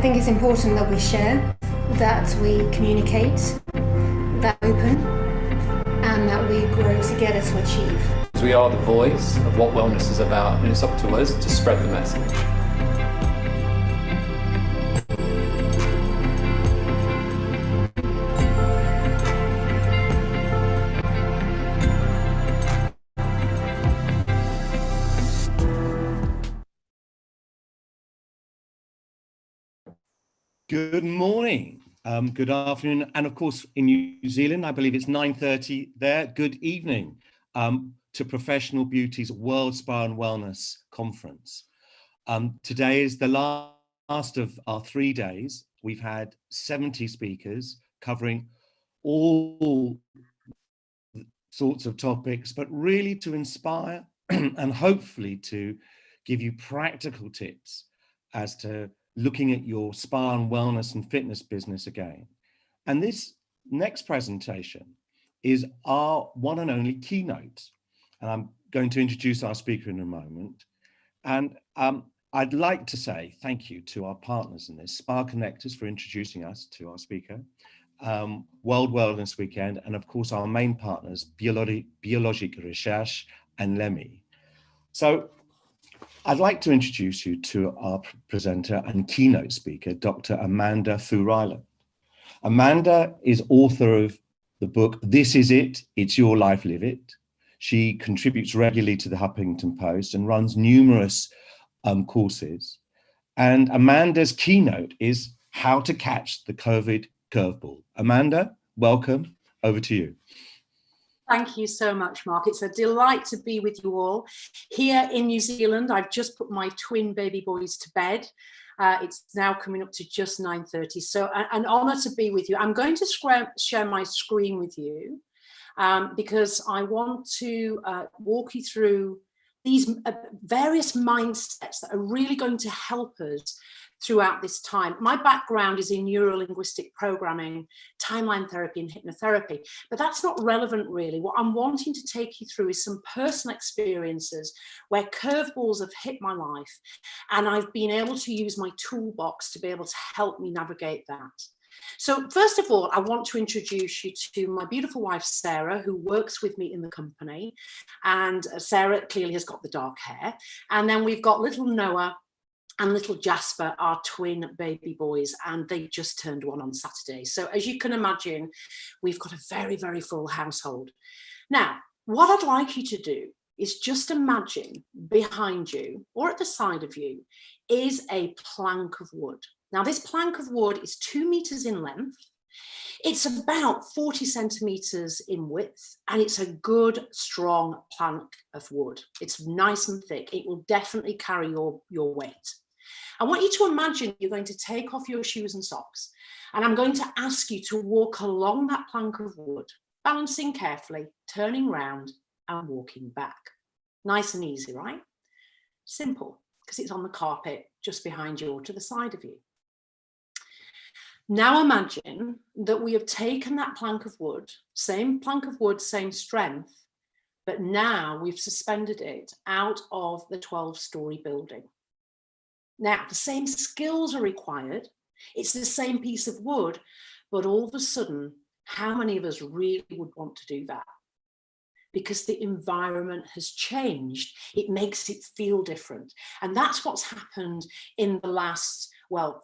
think it's important that we share, that we communicate, that we open, and that we grow together to achieve. We are the voice of what wellness is about, and it's up to us to spread the message. Good morning, good afternoon, and of course in New Zealand, I believe it's 9:30 there. Good evening to Professional Beauty's World Spa and Wellness Conference. Today is the last of our 3 days. We've had 70 speakers covering all sorts of topics, but really to inspire and hopefully to give you practical tips as to looking at your spa and wellness and fitness business again. And this next presentation is our one and only keynote. And I'm going to introduce our speaker in a moment. And I'd like to say thank you to our partners in this, Spa Connectors, for introducing us to our speaker, World Wellness Weekend, and of course our main partners, Biologic Research and Lemmy. So I'd like to introduce you to our presenter and keynote speaker, Dr. Amanda Foo-Ryland. Amanda is author of the book, This Is It, It's Your Life, Live It. She contributes regularly to the Huffington Post and runs numerous courses. And Amanda's keynote is How to Catch the COVID Curveball. Amanda, welcome, over to you. Thank you so much, Mark. It's a delight to be with you all. Here in New Zealand, I've just put my twin baby boys to bed. It's now coming up to just 9:30, so an honor to be with you. I'm going to share my screen with you because I want to walk you through these various mindsets that are really going to help us throughout this time. My background is in neuro-linguistic programming, timeline therapy and hypnotherapy, but that's not relevant really. What I'm wanting to take you through is some personal experiences where curveballs have hit my life and I've been able to use my toolbox to be able to help me navigate that. So first of all, I want to introduce you to my beautiful wife, Sarah, who works with me in the company. And Sarah clearly has got the dark hair. And then we've got little Noah and little Jasper, our twin baby boys, and they just turned 1 on Saturday. So as you can imagine, we've got a very, very full household. Now, what I'd like you to do is just imagine behind you or at the side of you is a plank of wood. Now, this plank of wood is 2 meters in length. It's about 40 centimeters in width, and it's a good, strong plank of wood. It's nice and thick. It will definitely carry your weight. I want you to imagine you're going to take off your shoes and socks, and I'm going to ask you to walk along that plank of wood, balancing carefully, turning round and walking back. Nice and easy, right? Simple, because it's on the carpet just behind you or to the side of you. Now imagine that we have taken that plank of wood, same plank of wood, same strength, but now we've suspended it out of the 12-story building. Now, the same skills are required. It's the same piece of wood, but all of a sudden, how many of us really would want to do that? Because the environment has changed. It makes it feel different. And that's what's happened in the last, well,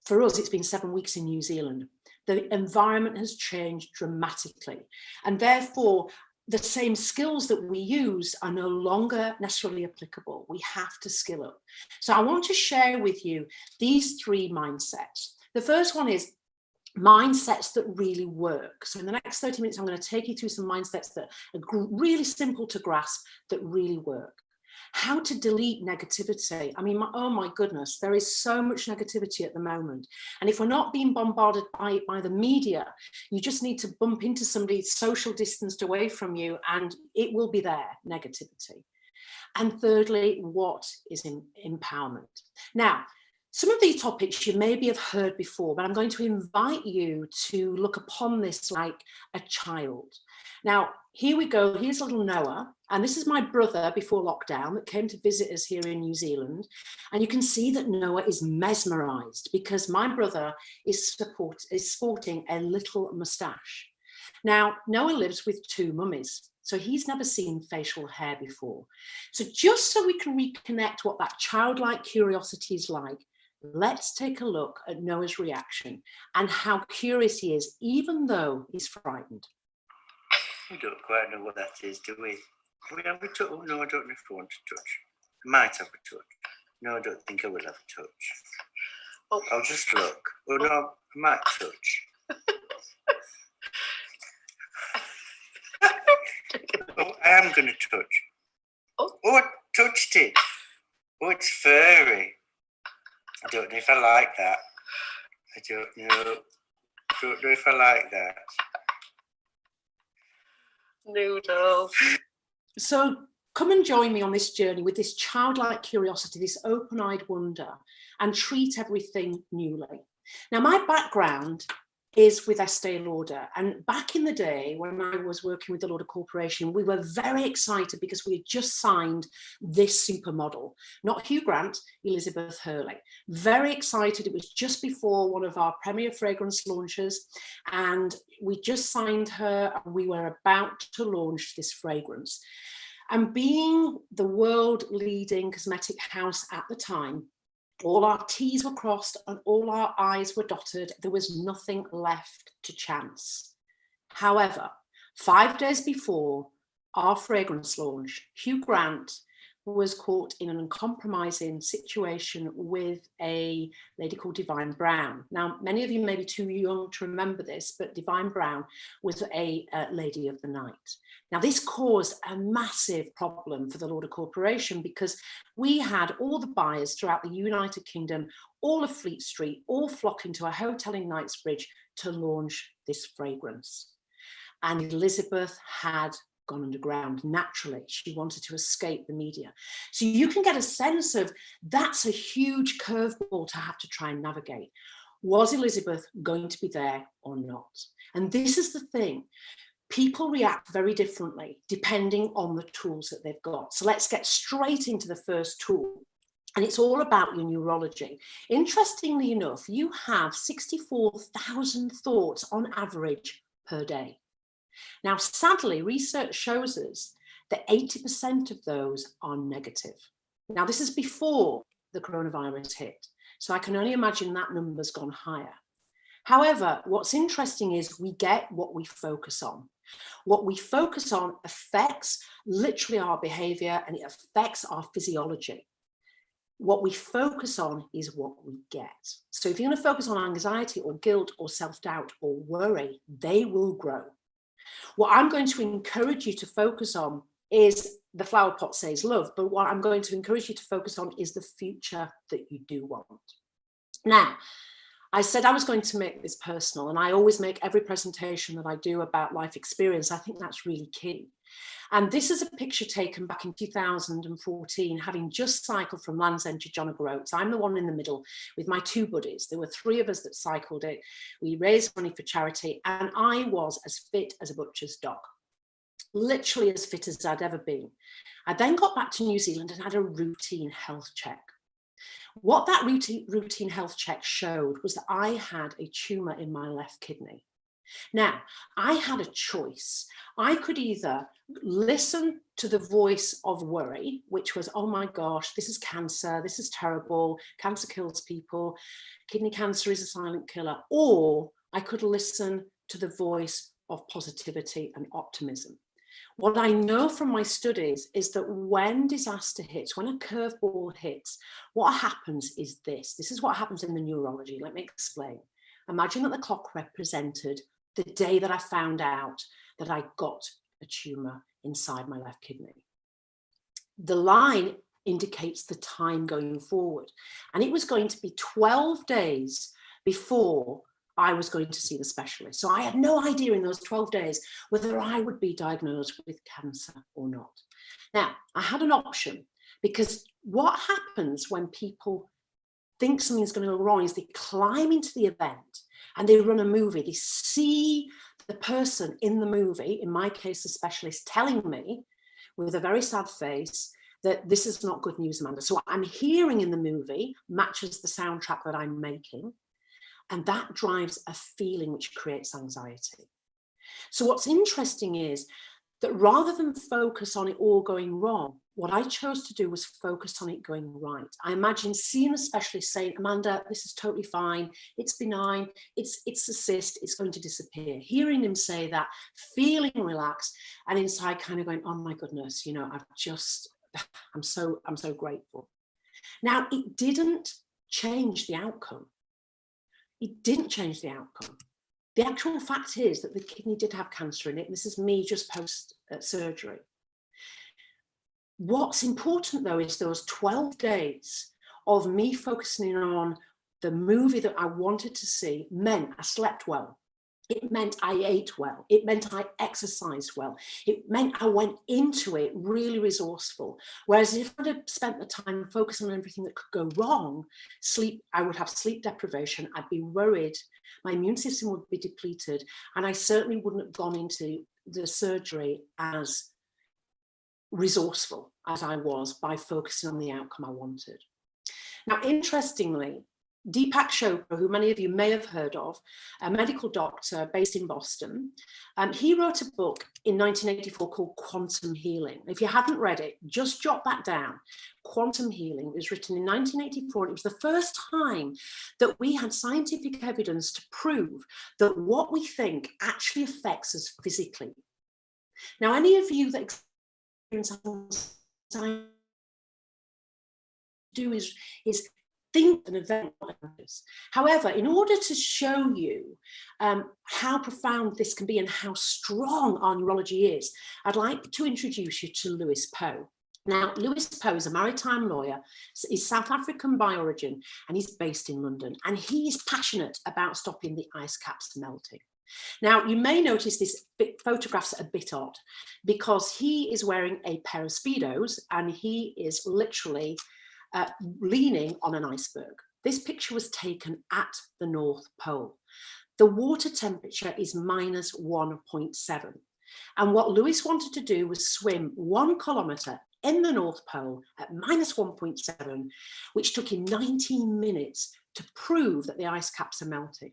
for us, it's been 7 weeks in New Zealand. The environment has changed dramatically. And therefore, the same skills that we use are no longer necessarily applicable. We have to skill up. So I want to share with you these 3 mindsets. The first one is mindsets that really work. So in the next 30 minutes, I'm going to take you through some mindsets that are really simple to grasp that really work. How to delete negativity. I mean, oh my goodness, there is so much negativity at the moment. And if we're not being bombarded by the media, you just need to bump into somebody social distanced away from you and it will be there, negativity. And thirdly, what is empowerment? Now, Some of these topics you maybe have heard before, but I'm going to invite you to look upon this like a child. Now, here we go. Here's little Noah. And this is my brother before lockdown that came to visit us here in New Zealand. And you can see that Noah is mesmerized because my brother is sporting a little moustache. Now, Noah lives with two mummies, so he's never seen facial hair before. So just so we can reconnect what that childlike curiosity is like, let's take a look at Noah's reaction and how curious he is, even though he's frightened. We don't quite know what that is, do we? We have a touch? Oh, no, I don't know if I want to touch. I might have a touch. No, I don't think I will have a touch. Oh. I'll just look. Oh, no, I might touch. Oh, I am going to touch. Oh, I touched it. Oh, it's furry. I don't know if I like that. I don't know. Don't know if I like that. Noodle. So come and join me on this journey with this childlike curiosity, this open-eyed wonder, and treat everything newly. Now, my background is with Estee Lauder, and back in the day when I was working with the Lauder Corporation, we were very excited because we had just signed this supermodel, not Hugh Grant, Elizabeth Hurley. Very excited. It was just before one of our premier fragrance launches, and we just signed her and we were about to launch this fragrance. And being the world leading cosmetic house at the time, all our T's were crossed and all our I's were dotted. There was nothing left to chance. However, 5 days before our fragrance launch, Hugh Grant was caught in an uncompromising situation with a lady called Divine Brown. Now, many of you may be too young to remember this, but Divine Brown was a lady of the night. Now, this caused a massive problem for the Lauder Corporation because we had all the buyers throughout the United Kingdom, all of Fleet Street, all flocking to a hotel in Knightsbridge to launch this fragrance. And Elizabeth had gone underground naturally. She wanted to escape the media. So you can get a sense of that's a huge curveball to have to try and navigate. Was Elizabeth going to be there or not? And this is the thing. People react very differently depending on the tools that they've got. So let's get straight into the first tool. And it's all about your neurology. Interestingly enough, you have 64,000 thoughts on average per day. Now, sadly, research shows us that 80% of those are negative. Now, this is before the coronavirus hit, so I can only imagine that number's gone higher. However, what's interesting is we get what we focus on. What we focus on affects literally our behavior and it affects our physiology. What we focus on is what we get. So if you're going to focus on anxiety or guilt or self-doubt or worry, they will grow. What I'm going to encourage you to focus on is the flower pot says love, but what I'm going to encourage you to focus on is the future that you do want. Now, I said I was going to make this personal, and I always make every presentation that I do about life experience. I think that's really key. And this is a picture taken back in 2014, having just cycled from Land's End to John O'Groats. I'm the one in the middle with my two buddies. There were 3 of us that cycled it. We raised money for charity, and I was as fit as a butcher's dog, literally as fit as I'd ever been. I then got back to New Zealand and had a routine health check. What that routine health check showed was that I had a tumour in my left kidney. Now, I had a choice. I could either listen to the voice of worry, which was, oh my gosh, this is cancer, this is terrible, cancer kills people, kidney cancer is a silent killer, or I could listen to the voice of positivity and optimism. What I know from my studies is that when disaster hits, when a curveball hits, what happens is this. This is what happens in the neurology. Let me explain. Imagine that the clock represented the day that I found out that I got a tumour inside my left kidney. The line indicates the time going forward. And it was going to be 12 days before I was going to see the specialist. So I had no idea in those 12 days whether I would be diagnosed with cancer or not. Now, I had an option because what happens when people think something's going to go wrong is they climb into the event and they run a movie. They see the person in the movie, in my case, the specialist, telling me with a very sad face that this is not good news, Amanda. So what I'm hearing in the movie matches the soundtrack that I'm making. And that drives a feeling which creates anxiety. So what's interesting is that rather than focus on it all going wrong, what I chose to do was focus on it going right. I imagine seeing a specialist saying, Amanda, this is totally fine. It's benign. It's a cyst. It's going to disappear. Hearing him say that, feeling relaxed, and inside kind of going, oh my goodness, you know, I'm so grateful. Now, it didn't change the outcome. It didn't change the outcome. The actual fact is that the kidney did have cancer in it. This is me just post surgery. What's important though is those 12 days of me focusing on the movie that I wanted to see meant I slept well. It meant I ate well. It meant I exercised well. It meant I went into it really resourceful. Whereas if I'd have spent the time focusing on everything that could go wrong, I would have sleep deprivation. I'd be worried. My immune system would be depleted. And I certainly wouldn't have gone into the surgery as resourceful as I was by focusing on the outcome I wanted. Now, interestingly, Deepak Chopra, who many of you may have heard of, a medical doctor based in Boston, he wrote a book in 1984 called Quantum Healing. If you haven't read it, just jot that down. Quantum Healing. It was written in 1984, and it was the first time that we had scientific evidence to prove that what we think actually affects us physically. Now, any of you that experience anxiety do is think an event like this. However, in order to show you how profound this can be and how strong our neurology is, I'd like to introduce you to Lewis Poe. Now, Lewis Poe is a maritime lawyer. He's South African by origin, and he's based in London. And he's passionate about stopping the ice caps melting. Now, you may notice this photograph's a bit odd because he is wearing a pair of Speedos and he is literally leaning on an iceberg. This picture was taken at the North Pole. The water temperature is minus 1.7. And what Lewis wanted to do was swim 1 kilometre in the North Pole at minus 1.7, which took him 19 minutes to prove that the ice caps are melting.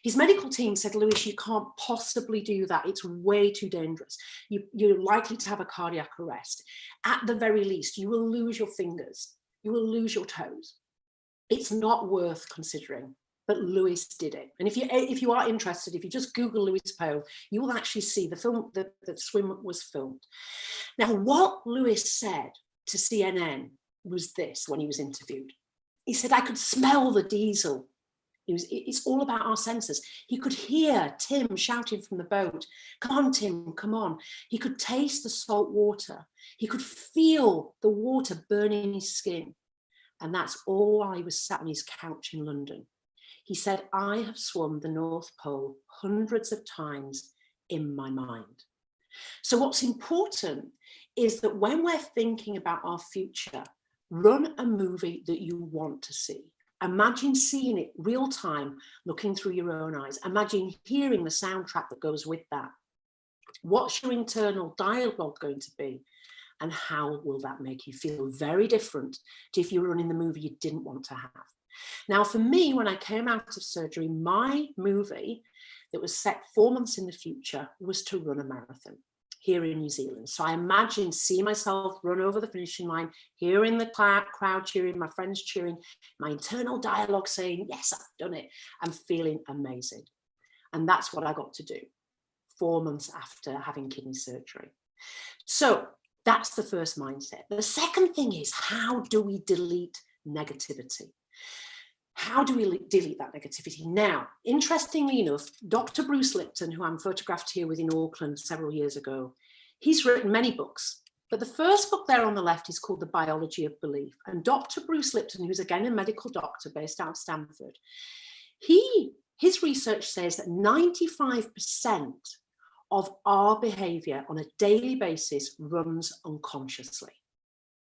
His medical team said, Lewis, you can't possibly do that. It's way too dangerous. You're likely to have a cardiac arrest. At the very least, you will lose your fingers. You will lose your toes. It's not worth considering, but Lewis did it. And if you are interested, if you just Google Lewis Poe, you will actually see the film, the swim was filmed. Now, what Lewis said to CNN was this when he was interviewed. He said, I could smell the diesel. It's all about our senses. He could hear Tim shouting from the boat, come on, Tim, come on. He could taste the salt water. He could feel the water burning his skin. And that's all while he was sat on his couch in London. He said, I have swum the North Pole hundreds of times in my mind. So what's important is that when we're thinking about our future, run a movie that you want to see. Imagine seeing it real time, looking through your own eyes. Imagine hearing the soundtrack that goes with that. What's your internal dialogue going to be? And how will that make you feel? Very different to if you were running the movie you didn't want to have. Now, for me, when I came out of surgery, my movie that was set 4 months in the future was to run a marathon here in New Zealand. So I imagine seeing myself run over the finishing line, hearing the crowd cheering, my friends cheering, my internal dialogue saying, yes, I've done it. I'm feeling amazing. And that's what I got to do 4 months after having kidney surgery. So that's the first mindset. The second thing is, how do we delete negativity? How do we delete that negativity? Now, interestingly enough, Dr. Bruce Lipton, who I'm photographed here with in Auckland several years ago, he's written many books, but the first book there on the left is called The Biology of Belief. And Dr. Bruce Lipton, who's again a medical doctor based out of Stanford, his research says that 95% of our behavior on a daily basis runs unconsciously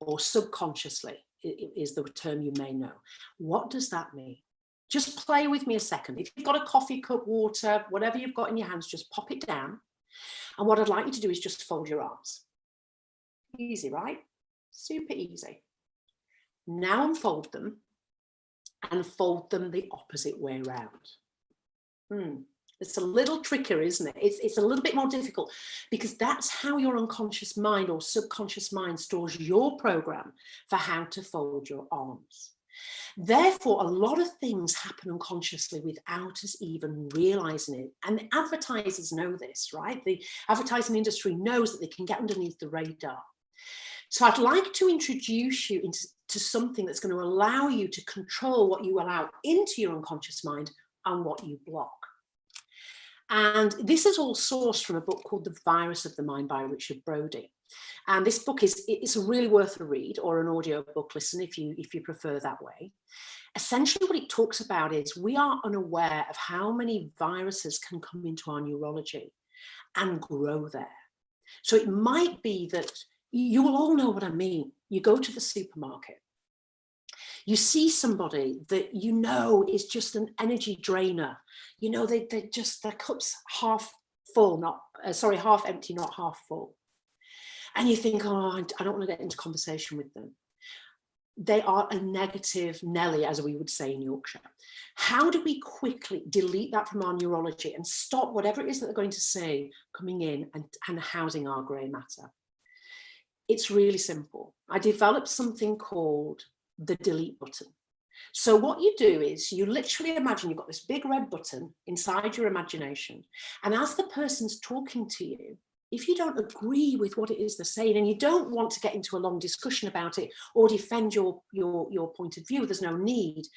or subconsciously. is the term you may know. What does that mean? Just play with me a second. If you've got a coffee cup, water, whatever you've got in your hands, just pop it down. And what I'd like you to do is just fold your arms. Easy, right? Super easy. Now unfold them and fold them the opposite way around. It's a little trickier, isn't it? It's a little bit more difficult because that's how your unconscious mind or subconscious mind stores your program for how to fold your arms. Therefore, a lot of things happen unconsciously without us even realizing it. And the advertisers know this, right? The advertising industry knows that they can get underneath the radar. So I'd like to introduce you to something that's going to allow you to control what you allow into your unconscious mind and what you block. And this is all sourced from a book called The Virus of the Mind by Richard Brody. And this book it's really worth a read, or an audio book listen if you prefer that way. Essentially what it talks about is we are unaware of how many viruses can come into our neurology and grow there. So it might be that you will all know what I mean. You go to the supermarket, you see somebody that you know is just an energy drainer. You know, their cup's half full, half empty, not half full. And you think, oh, I don't want to get into conversation with them. They are a negative Nelly, as we would say in Yorkshire. How do we quickly delete that from our neurology and stop whatever it is that they're going to say coming in and housing our grey matter? It's really simple. I developed something called the delete button. So what you do is you literally imagine you've got this big red button inside your imagination. And as the person's talking to you, if you don't agree with what it is they're saying and you don't want to get into a long discussion about it or defend your point of view, there's no need,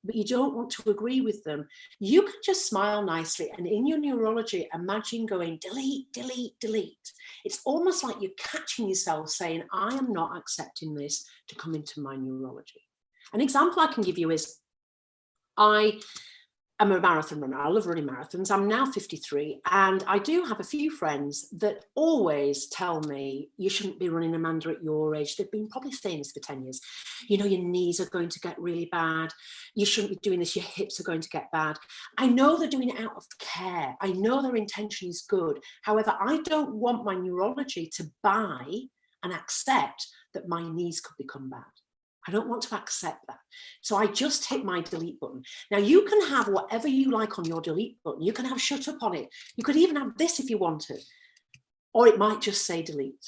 but you don't want to agree with them, you can just smile nicely and in your neurology imagine going delete, delete, delete. It's almost like you're catching yourself saying, I am not accepting this to come into my neurology. An example I can give you is I am a marathon runner. I love running marathons. I'm now 53 and I do have a few friends that always tell me, you shouldn't be running, Amanda, at your age. They've been probably saying this for 10 years. You know, your knees are going to get really bad. You shouldn't be doing this. Your hips are going to get bad. I know they're doing it out of care. I know their intention is good. However, I don't want my neurology to buy and accept that my knees could become bad. I don't want to accept that. So I just hit my delete button. Now you can have whatever you like on your delete button. You can have shut up on it. You could even have this if you wanted, or it might just say delete.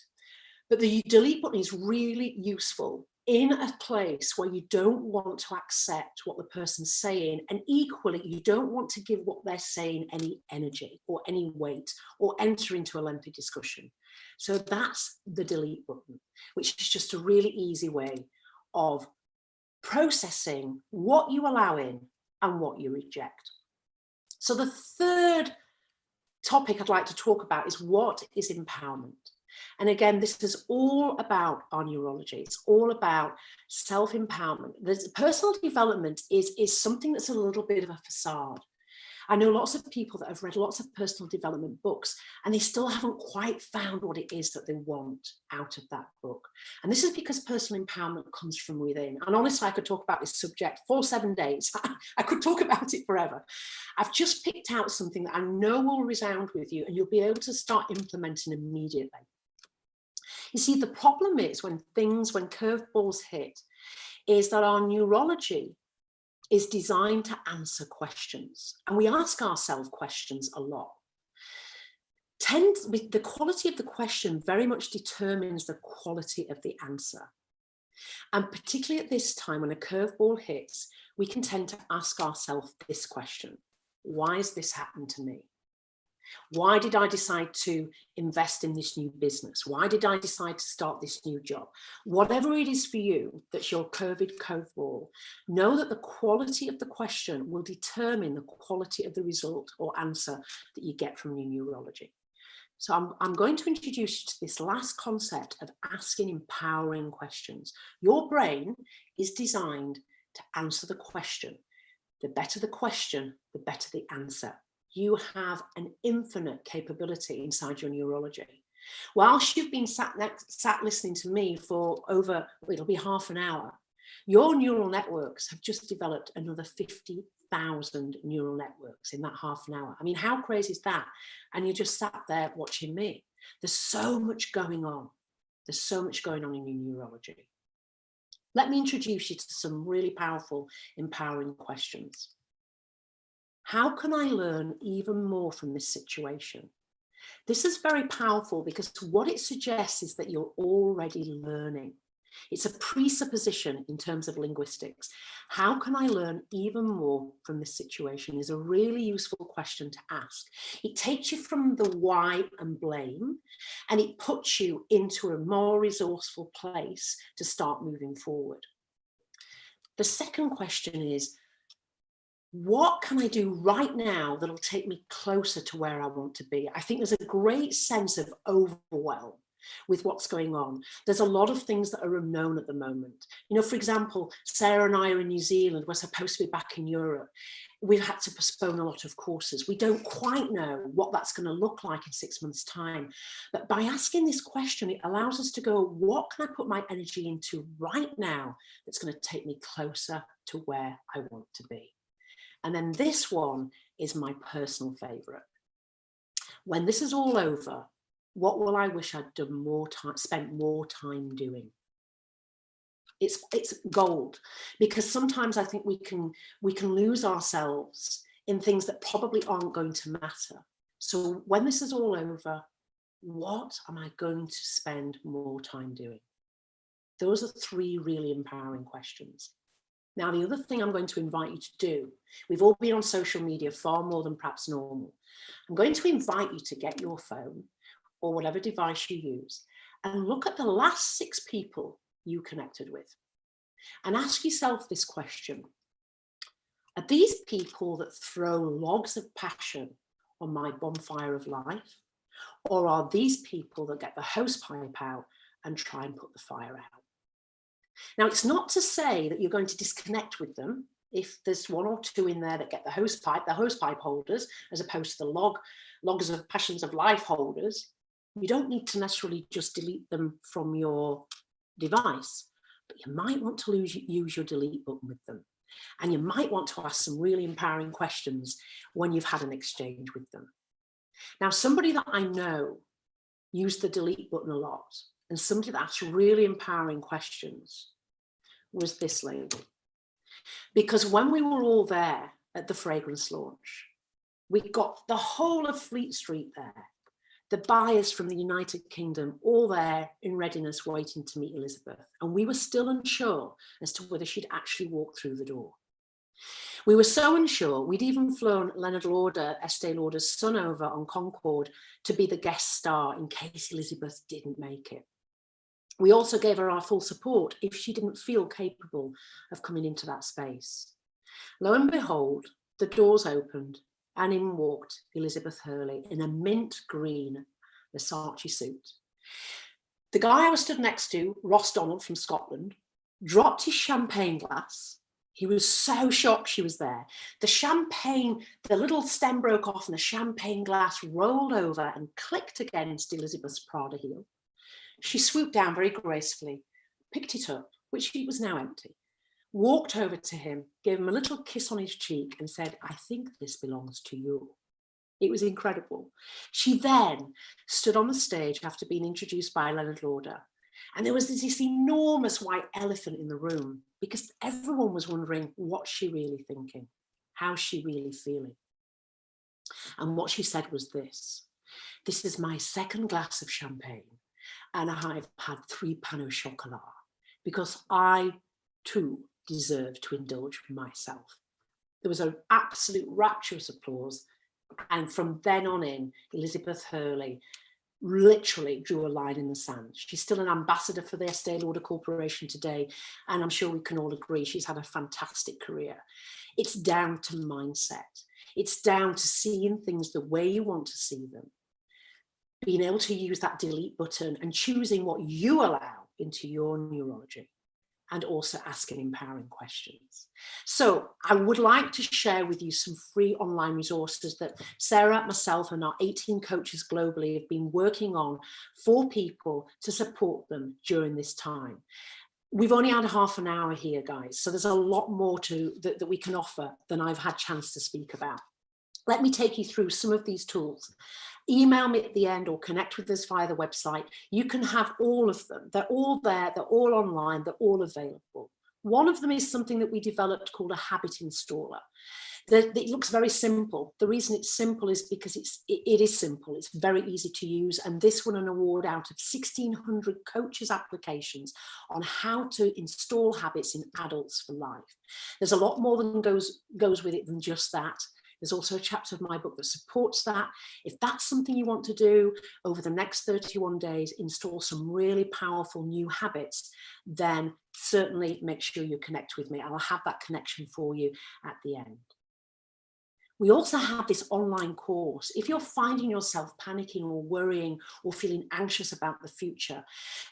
But the delete button is really useful in a place where you don't want to accept what the person's saying. And equally, you don't want to give what they're saying any energy or any weight or enter into a lengthy discussion. So that's the delete button, which is just a really easy way of processing what you allow in and what you reject. So the third topic I'd like to talk about is what is empowerment. And again, this is all about our neurology. It's all about self-empowerment. The personal development is something that's a little bit of a facade. I know lots of people that have read lots of personal development books and they still haven't quite found what it is that they want out of that book. And this is because personal empowerment comes from within. And honestly, I could talk about this subject for 7 days. I could talk about it forever. I've just picked out something that I know will resound with you and you'll be able to start implementing immediately. You see, the problem is when curveballs hit, is that our neurology is designed to answer questions. And we ask ourselves questions a lot. The quality of the question very much determines the quality of the answer. And particularly at this time when a curveball hits, we can tend to ask ourselves this question: why has this happened to me? Why did I decide to invest in this new business? Why did I decide to start this new job? Whatever it is for you that's your curveball, know that the quality of the question will determine the quality of the result or answer that you get from your neurology. So I'm going to introduce you to this last concept of asking empowering questions. Your brain is designed to answer the question. The better the question, the better the answer. You have an infinite capability inside your neurology. Whilst you've been sat listening to me for over, it'll be half an hour, Your neural networks have just developed another 50,000 neural networks in that half an hour. I mean, how crazy is that? And you just sat there watching me. There's so much going on. There's so much going on in your neurology. Let me introduce you to some really powerful, empowering questions. How can I learn even more from this situation? This is very powerful because what it suggests is that you're already learning. It's a presupposition in terms of linguistics. How can I learn even more from this situation is a really useful question to ask. It takes you from the why and blame, and it puts you into a more resourceful place to start moving forward. The second question is, what can I do right now that'll take me closer to where I want to be? I think there's a great sense of overwhelm with what's going on. There's a lot of things that are unknown at the moment. You know, for example, Sarah and I are in New Zealand. We're supposed to be back in Europe. We've had to postpone a lot of courses. We don't quite know what that's going to look like in 6 months' time. But by asking this question, it allows us to go, what can I put my energy into right now that's going to take me closer to where I want to be? And then this one is my personal favorite. When this is all over, what will I wish I'd done more time, spent more time doing? It's gold, because sometimes I think we can lose ourselves in things that probably aren't going to matter. So when this is all over, what am I going to spend more time doing? Those are three really empowering questions. Now, the other thing I'm going to invite you to do, we've all been on social media far more than perhaps normal. I'm going to invite you to get your phone or whatever device you use and look at the last 6 people you connected with and ask yourself this question. Are these people that throw logs of passion on my bonfire of life? Or are these people that get the hosepipe out and try and put the fire out? Now, it's not to say that you're going to disconnect with them if there's 1 or 2 in there that get the hosepipe holders, as opposed to the logs of passions of life holders. You don't need to necessarily just delete them from your device, but you might want to use your delete button with them. And you might want to ask some really empowering questions when you've had an exchange with them. Now, somebody that I know used the delete button a lot, and somebody that asked really empowering questions was this lady. Because when we were all there at the fragrance launch, we got the whole of Fleet Street there, the buyers from the United Kingdom, all there in readiness waiting to meet Elizabeth. And we were still unsure as to whether she'd actually walk through the door. We were so unsure, we'd even flown Leonard Lauder, Estee Lauder's son, over on Concorde to be the guest star in case Elizabeth didn't make it. We also gave her our full support if she didn't feel capable of coming into that space. Lo and behold, the doors opened and in walked Elizabeth Hurley in a mint green Versace suit. The guy I was stood next to, Ross Donald from Scotland, dropped his champagne glass. He was so shocked she was there. The champagne, the little stem broke off and the champagne glass rolled over and clicked against Elizabeth's Prada heel. She swooped down very gracefully, picked it up, which it was now empty, walked over to him, gave him a little kiss on his cheek and said, "I think this belongs to you." It was incredible. She then stood on the stage after being introduced by Leonard Lauder. And there was this enormous white elephant in the room because everyone was wondering, what's she really thinking? How's she really feeling? And what she said was this: "This is my second glass of champagne and I've had 3 pain au chocolat because I too deserve to indulge myself." There was an absolute rapturous applause. And from then on in, Elizabeth Hurley literally drew a line in the sand. She's still an ambassador for the Estee Lauder Corporation today, and I'm sure we can all agree she's had a fantastic career. It's down to mindset. It's down to seeing things the way you want to see them, being able to use that delete button and choosing what you allow into your neurology, and also asking empowering questions. So I would like to share with you some free online resources that Sarah, myself, and our 18 coaches globally have been working on for people to support them during this time. We've only had half an hour here, guys, so there's a lot more that we can offer than I've had chance to speak about. Let me take you through some of these tools. Email me at the end or connect with us via the website. You can have all of them. They're all there, they're all online, they're all available. One of them is something that we developed called a habit installer. It looks very simple. The reason it's simple is because it is simple. It's very easy to use. And this won an award out of 1,600 coaches' applications on how to install habits in adults for life. There's a lot more than goes with it than just that. There's also a chapter of my book that supports that. If that's something you want to do over the next 31 days, install some really powerful new habits, then certainly make sure you connect with me. I'll have that connection for you at the end. We also have this online course. If you're finding yourself panicking or worrying or feeling anxious about the future,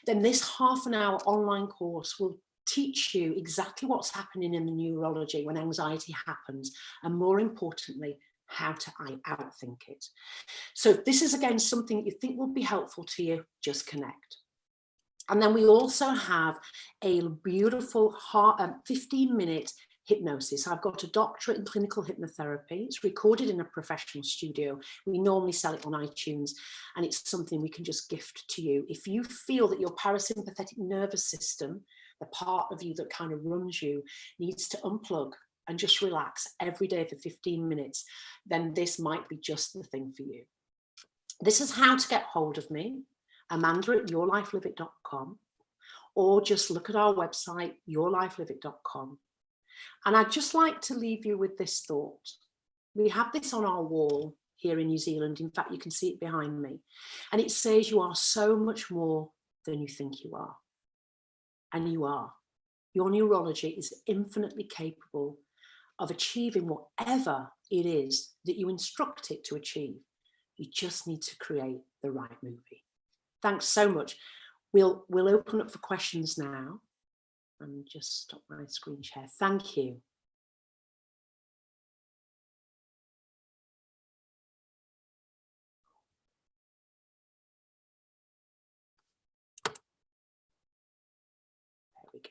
then this half an hour online course will teach you exactly what's happening in the neurology when anxiety happens, and more importantly, how to outthink it. So if this is again something that you think will be helpful to you, just connect. And then we also have a beautiful 15-minute hypnosis. I've got a doctorate in clinical hypnotherapy. It's recorded in a professional studio. We normally sell it on iTunes, and it's something we can just gift to you. If you feel that your parasympathetic nervous system, the part of you that kind of runs you, needs to unplug and just relax every day for 15 minutes, then this might be just the thing for you. This is how to get hold of me, Amanda@yourlifeliveit.com, or just look at our website, yourlifeliveit.com. And I'd just like to leave you with this thought. We have this on our wall here in New Zealand. In fact, you can see it behind me. And it says, you are so much more than you think you are. And you are. Your neurology is infinitely capable of achieving whatever it is that you instruct it to achieve. You just need to create the right movie. Thanks so much. We'll open up for questions now. And just stop my screen share. Thank you. There we go.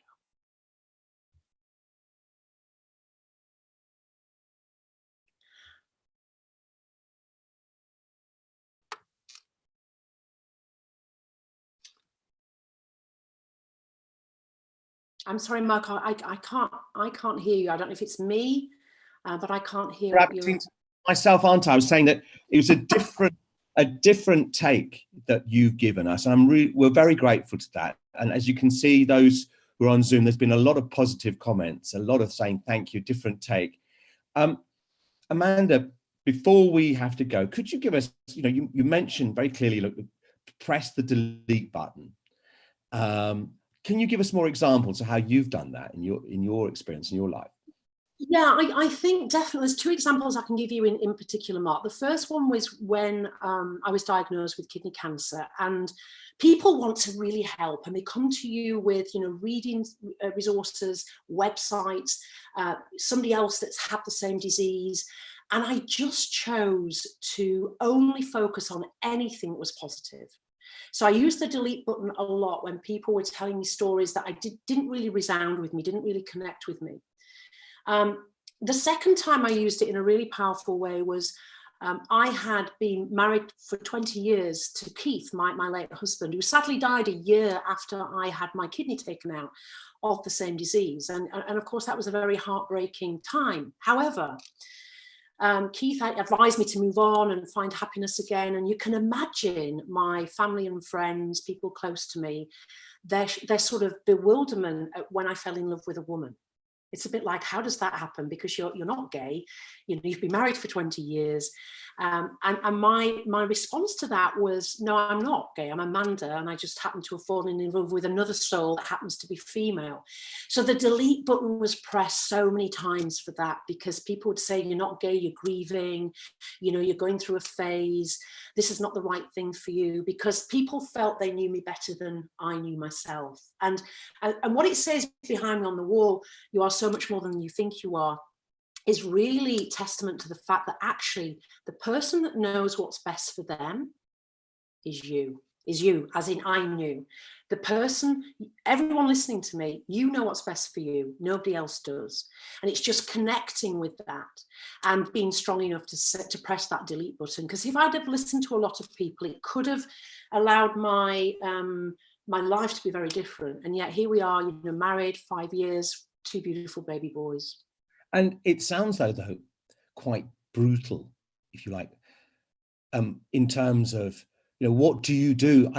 I'm sorry, Mark, I can't hear you. I don't know if it's me, but I can't hear you. Myself, aren't I? I was saying that it was a different take that you've given us. And we're very grateful to that. And as you can see, those who are on Zoom, there's been a lot of positive comments, a lot of saying thank you, different take. Amanda, before we have to go, could you give us, you mentioned very clearly, look, press the delete button. Can you give us more examples of how you've done that in your experience, in your life? Yeah, I think definitely there's two examples I can give you in particular, Mark. The first one was when I was diagnosed with kidney cancer, and people want to really help, and they come to you with, reading resources, websites, somebody else that's had the same disease. And I just chose to only focus on anything that was positive. So I used the delete button a lot when people were telling me stories that didn't really resound with me, didn't really connect with me. The second time I used it in a really powerful way was I had been married for 20 years to Keith, my late husband, who sadly died a year after I had my kidney taken out of the same disease. And of course, that was a very heartbreaking time. However, Keith advised me to move on and find happiness again. And you can imagine my family and friends, people close to me, their sort of bewilderment when I fell in love with a woman. It's a bit like, how does that happen? Because you're not gay, you've been married for 20 years. And my response to that was, no, I'm not gay, I'm Amanda, and I just happen to have fallen in love with another soul that happens to be female. So the delete button was pressed so many times for that, because people would say, you're not gay, you're grieving, you're going through a phase, this is not the right thing for you, because people felt they knew me better than I knew myself. And what it says behind me on the wall, you are so much more than you think you are, is really testament to the fact that actually the person that knows what's best for them is you. is you, as in I knew. The person, everyone listening to me, you know what's best for you. Nobody else does. And it's just connecting with that and being strong enough to press that delete button. Because if I'd have listened to a lot of people, it could have allowed my my life to be very different. And yet here we are, you know, married, 5 years, 2 beautiful baby boys. And it sounds though quite brutal, if you like, in terms of, you know, what do you do?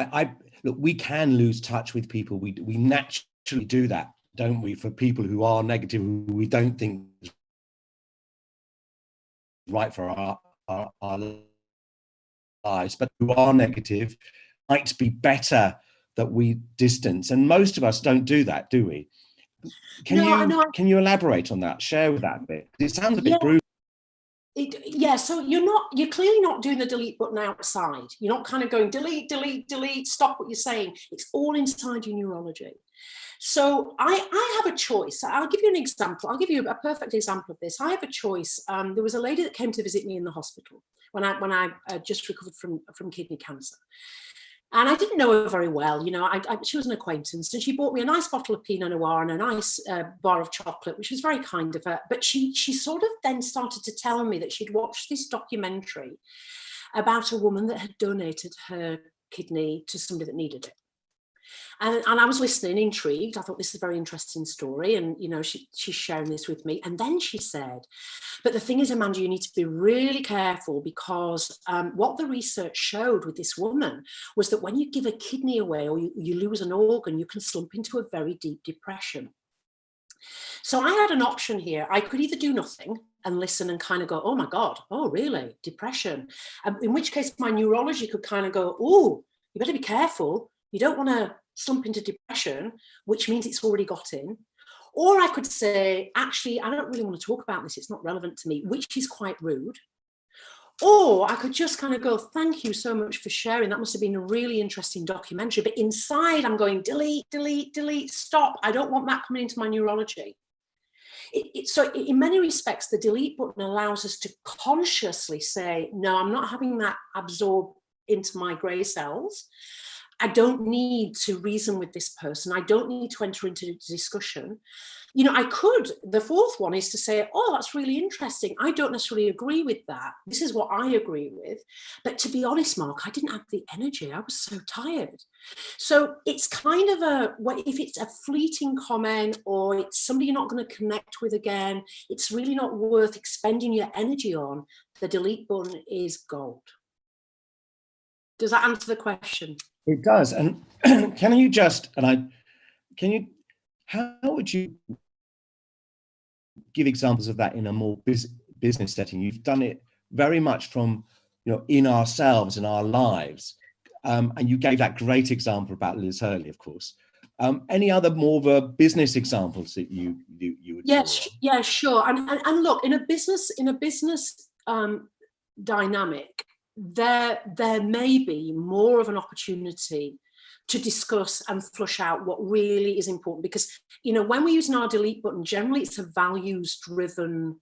Look, we can lose touch with people. We naturally do that, don't we? For people who are negative, who we don't think is right for our lives, but who are negative, might be better that we distance. And most of us don't do that, do we? Can you elaborate on that? Share with that a bit. It sounds a bit brutal. So you're clearly not doing the delete button outside. You're not kind of going delete, delete, delete, stop what you're saying. It's all inside your neurology. So I have a choice. I'll give you an example. I'll give you a perfect example of this. I have a choice. There was a lady that came to visit me in the hospital when I just recovered from kidney cancer. And I didn't know her very well, you know, she was an acquaintance, and she bought me a nice bottle of Pinot Noir and a nice bar of chocolate, which was very kind of her. But she sort of then started to tell me that she'd watched this documentary about a woman that had donated her kidney to somebody that needed it. And I was listening, intrigued. I thought, this is a very interesting story. And, you know, she's sharing this with me. And then she said, but the thing is, Amanda, you need to be really careful, because what the research showed with this woman was that when you give a kidney away or you lose an organ, you can slump into a very deep depression. So I had an option here. I could either do nothing and listen and kind of go, oh my God, oh really, depression. In which case my neurology could kind of go, oh, you better be careful. You don't want to slump into depression, which means it's already got in. Or I could say, actually, I don't really want to talk about this. It's not relevant to me, which is quite rude. Or I could just kind of go, thank you so much for sharing. That must have been a really interesting documentary. But inside I'm going, delete, delete, delete, stop. I don't want that coming into my neurology. So in many respects, the delete button allows us to consciously say, no, I'm not having that absorb into my grey cells. I don't need to reason with this person. I don't need to enter into discussion. You know, I could, the fourth one is to say, oh, that's really interesting. I don't necessarily agree with that. This is what I agree with. But to be honest, Mark, I didn't have the energy. I was so tired. So it's kind of if it's a fleeting comment or it's somebody you're not going to connect with again, it's really not worth expending your energy on. The delete button is gold. Does that answer the question? It does. And how would you give examples of that in a more business setting? You've done it very much from, you know, in ourselves, in our lives. And you gave that great example about Liz Hurley, of course. Any other more of a business examples that you would? Yes, yeah, sure. And look, in a business dynamic, there may be more of an opportunity to discuss and flush out what really is important, because, you know, when we're using our delete button, generally it's a values driven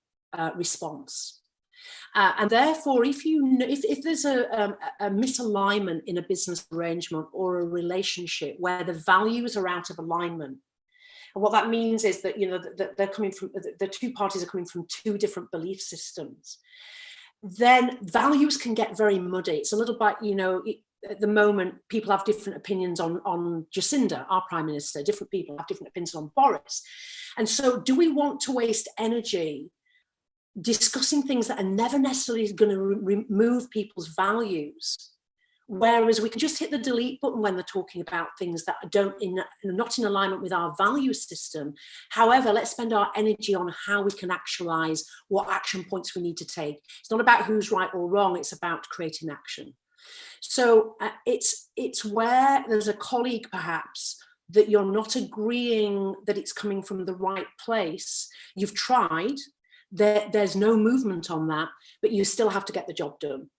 response, and therefore if there's a misalignment in a business arrangement or a relationship where the values are out of alignment, and what that means is that, you know, that they're coming from, the two parties are coming from two different belief systems, then values can get very muddy. It's a little bit, you know, at the moment, people have different opinions on Jacinda, our Prime Minister. Different people have different opinions on Boris. And so do we want to waste energy discussing things that are never necessarily going to remove people's values? Whereas we can just hit the delete button when they're talking about things that are not in alignment with our value system. However, let's spend our energy on how we can actualize what action points we need to take. It's not about who's right or wrong, it's about creating action. So it's where there's a colleague perhaps that you're not agreeing that it's coming from the right place. You've tried, there's no movement on that, but you still have to get the job done.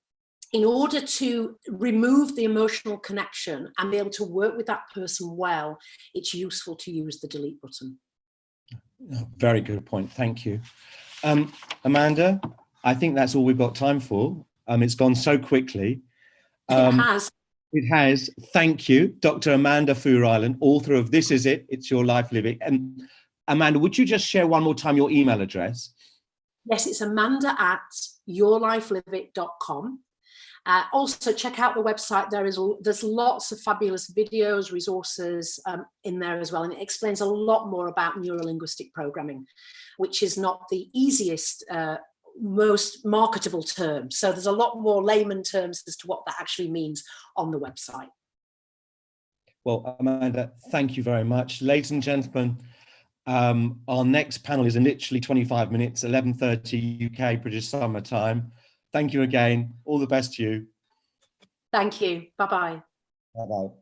In order to remove the emotional connection and be able to work with that person well, it's useful to use the delete button. Very good point. Thank you. Amanda, I think that's all we've got time for. It's gone so quickly. It has. It has. Thank you, Dr. Amanda Foo-Ryland, author of This Is It, It's Your Life Living. And Amanda, would you just share one more time your email address? Yes, it's amanda@yourlifeliveit.com. Also, check out the website. There's lots of fabulous videos, resources in there as well, and it explains a lot more about neurolinguistic programming, which is not the easiest, most marketable term. So there's a lot more layman terms as to what that actually means on the website. Well, Amanda, thank you very much. Ladies and gentlemen, our next panel is in literally 25 minutes, 11:30 UK British Summer Time. Thank you again. All the best to you. Thank you. Bye-bye. Bye-bye.